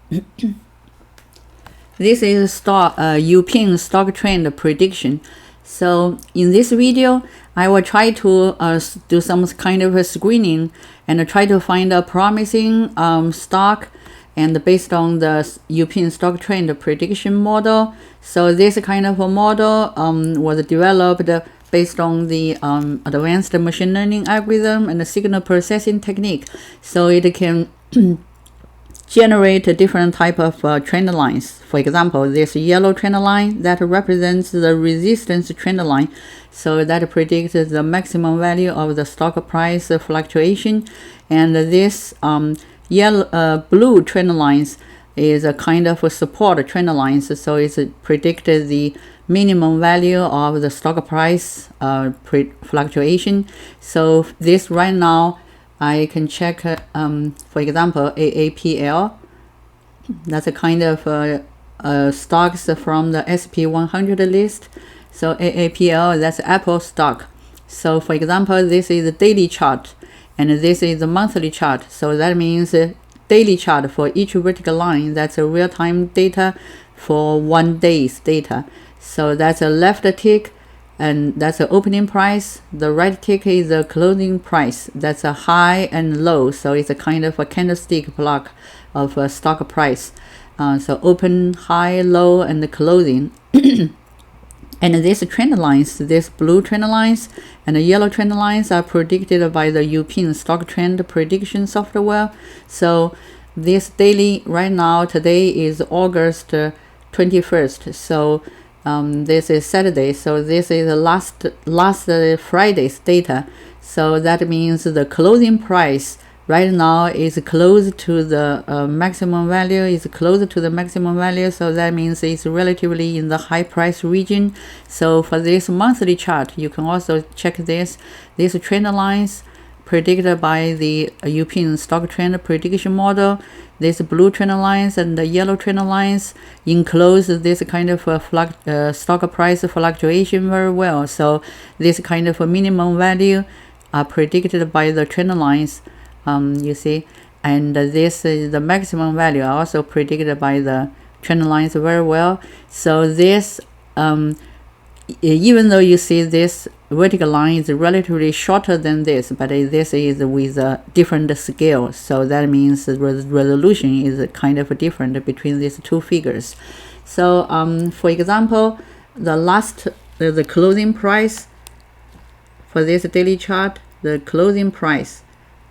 This is Uping stock trend prediction. So in this video, I will try to do some kind of a screening and try to find a promising stock, and based on the Uping stock trend prediction model. So this kind of a model was developed based on the advanced machine learning algorithm and the signal processing technique. So it can generate a different type of trend lines. For example, this yellow trend line that represents the resistance trend line, so that predicts the maximum value of the stock price fluctuation, and this blue trend lines is a kind of a support trend lines, so it's predicted the minimum value of the stock price fluctuation. So this right now I can check, for example, AAPL. That's a kind of stocks from the SP100 list. So AAPL, that's Apple stock. So for example, this is the daily chart, and this is the monthly chart. So that means daily chart for each vertical line, that's a real-time data for 1 day's data. So that's a left tick, and that's the opening price. The right tick is the closing price. That's a high and low, so it's a kind of a candlestick block of a stock price. So open, high, low, and the closing. And these trend lines, these blue trend lines and the yellow trend lines, are predicted by the Uping stock trend prediction software. So this daily right now, today is August 21st. So this is Saturday, so this is the last Friday's data. So that means the closing price right now is close to the maximum value, so that means it's relatively in the high price region. So for this monthly chart, you can also check these trend lines predicted by the Uping stock trend prediction model. These blue trend lines and the yellow trend lines enclose this kind of stock price fluctuation very well. So this kind of minimum value are predicted by the trend lines, you see, and this is the maximum value also predicted by the trend lines very well. So this even though you see this vertical line is relatively shorter than this, but this is with a different scale, so that means the resolution is kind of different between these two figures. So for example, the closing price for this daily chart, the closing price,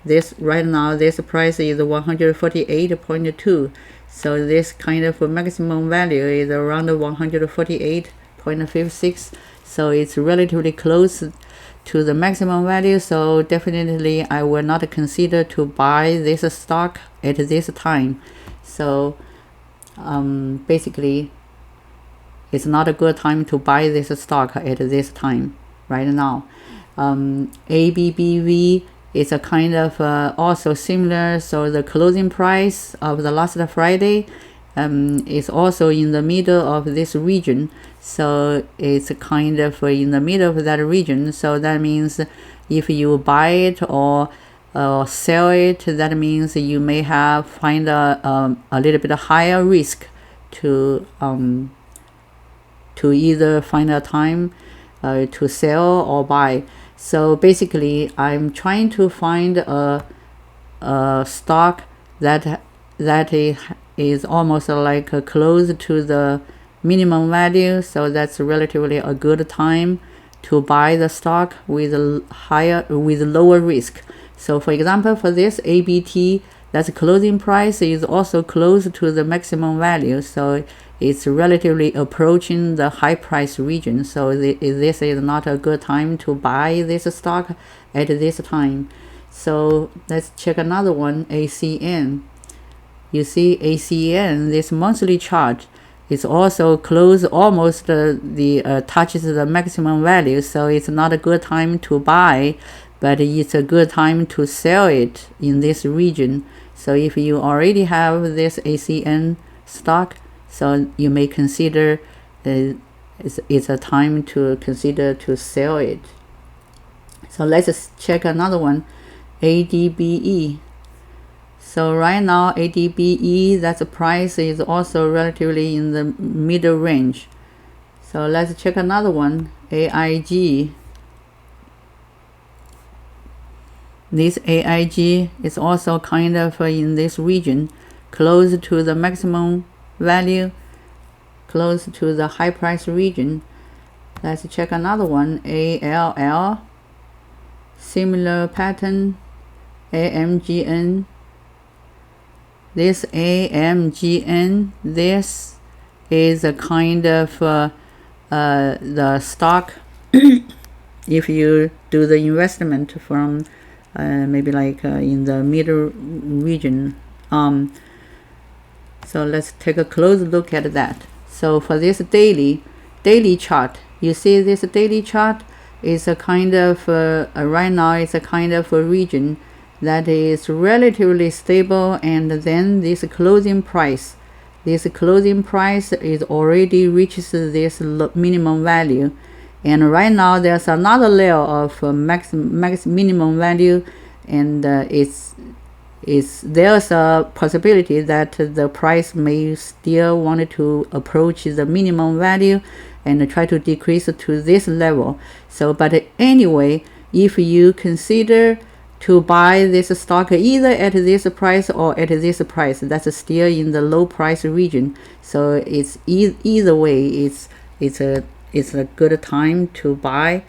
this right now, this price is 148.2. so this kind of maximum value is around 148.56, so it's relatively close to the maximum value. So definitely I will not consider to buy this stock at this time. So basically it's not a good time to buy this stock at this time right now. ABBV is a kind of also similar, so the closing price of the last Friday is also in the middle of this region, so it's kind of in the middle of that region. So that means if you buy it or sell it, that means you may find a little bit higher risk to either find a time to sell or buy. So basically I'm trying to find a stock that is almost like close to the minimum value, so that's relatively a good time to buy the stock with lower risk. So for example, for this ABT, that's closing price is also close to the maximum value, so it's relatively approaching the high price region. So this is not a good time to buy this stock at this time. So let's check another one, ACN. You see ACN, this monthly chart is also close, almost touches the maximum value, so it's not a good time to buy, but it's a good time to sell it in this region. So if you already have this ACN stock, so you may consider it's a time to consider to sell it. So let's check another one, ADBE. So right now ADBE, that's the price is also relatively in the middle range. So let's check another one, AIG. This AIG is also kind of in this region, close to the maximum value, close to the high price region. Let's check another one, ALL, similar pattern, AMGN. This AMGN, this is a kind of the stock if you do the investment from maybe like in the middle region. So let's take a close look at that. So for this daily chart, you see this daily chart is a kind of right now it's a kind of a region that is relatively stable, and then this closing price is already reaches this minimum value, and right now there's another layer of minimum value, and there's a possibility that the price may still want to approach the minimum value and try to decrease to this level. So but anyway, if you consider to buy this stock either at this price or at this price, that's still in the low price region. So it's either way, it's a good time to buy,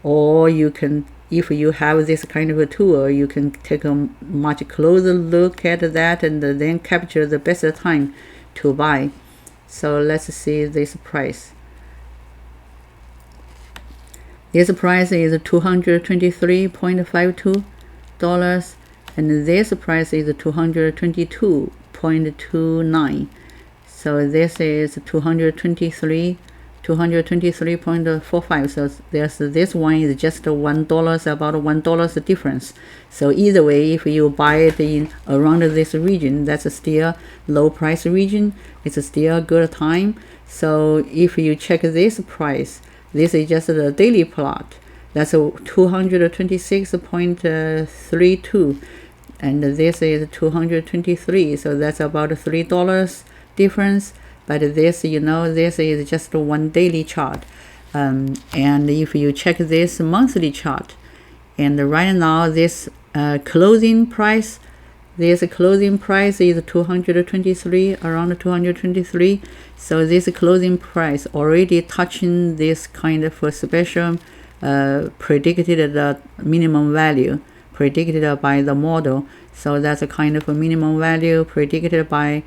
or you can, if you have this kind of a tool, you can take a much closer look at that and then capture the best time to buy. So let's see this price. This price is $223.52, and this price is $222.29. So this is 223.45. So there's this one is just $1, about $1 difference. So either way, if you buy it in around this region, that's still low price region, it's still a good time. So if you check this price, this is just the daily plot, that's 226.32, and this is 223, so that's about $3 difference. But this, you know, this is just one daily chart, and if you check this monthly chart, and right now this closing price is 223, around 223. So this closing price already touching this kind of a special predicted minimum value predicted by the model. So that's a kind of a minimum value predicted by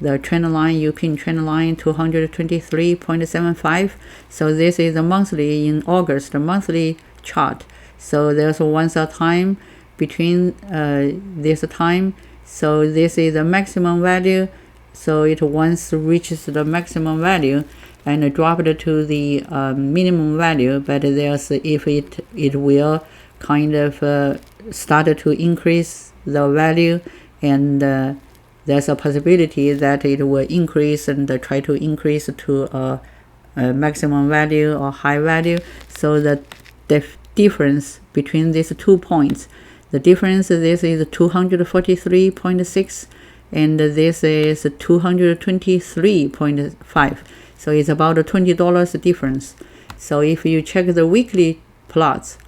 the trend line, Uping trend line, 223.75. So this is a monthly in August, a monthly chart. So there's once a time between this time. So this is the maximum value. So it once reaches the maximum value and drop it to the minimum value. But there's, if it will kind of start to increase the value, and there's a possibility that it will increase and try to increase to a maximum value or high value. So the difference between these 2 points, the difference, this is 243.6 and this is 223.5. So it's about a $20 difference. So if you check the weekly plots,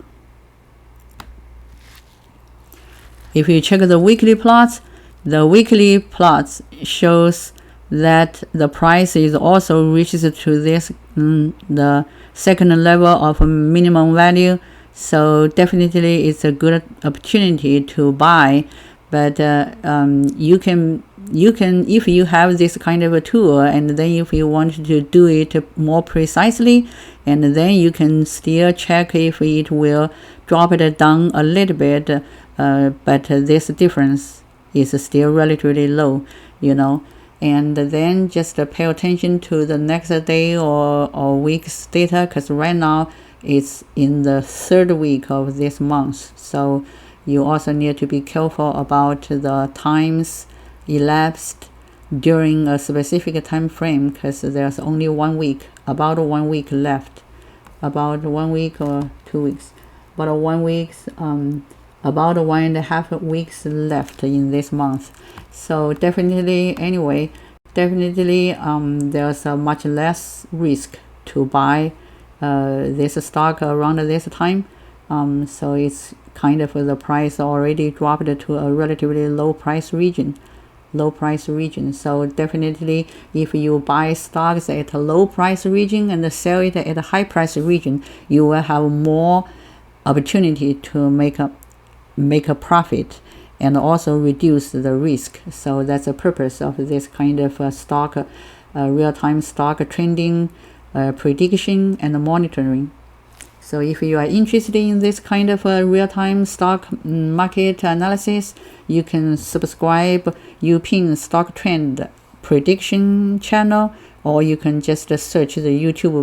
the weekly plots shows that the price is also reaches to this the second level of minimum value. So definitely it's a good opportunity to buy. But you can if you have this kind of a tool, and then if you want to do it more precisely, and then you can still check if it will drop it down a little bit, but this difference is still relatively low, you know. And then just pay attention to the next day or week's data, because right now it's in the third week of this month. So you also need to be careful about the times elapsed during a specific time frame, because there's only 1 week, about 1 week left, about 1 week or 2 weeks, about 1 week's about 1.5 weeks left in this month. So definitely, anyway, definitely there's a much less risk to buy this stock around this time. So it's kind of the price already dropped to a relatively low price region. So definitely, if you buy stocks at a low price region and sell it at a high price region, you will have more opportunity to make a profit and also reduce the risk. So that's the purpose of this kind of stock real-time stock trending prediction and monitoring. So if you are interested in this kind of real-time stock market analysis, you can subscribe Uping Stock Trend Prediction channel, or you can just search the YouTube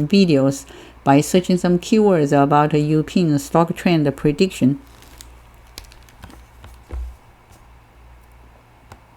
videos by searching some keywords about Uping Stock Trend Prediction.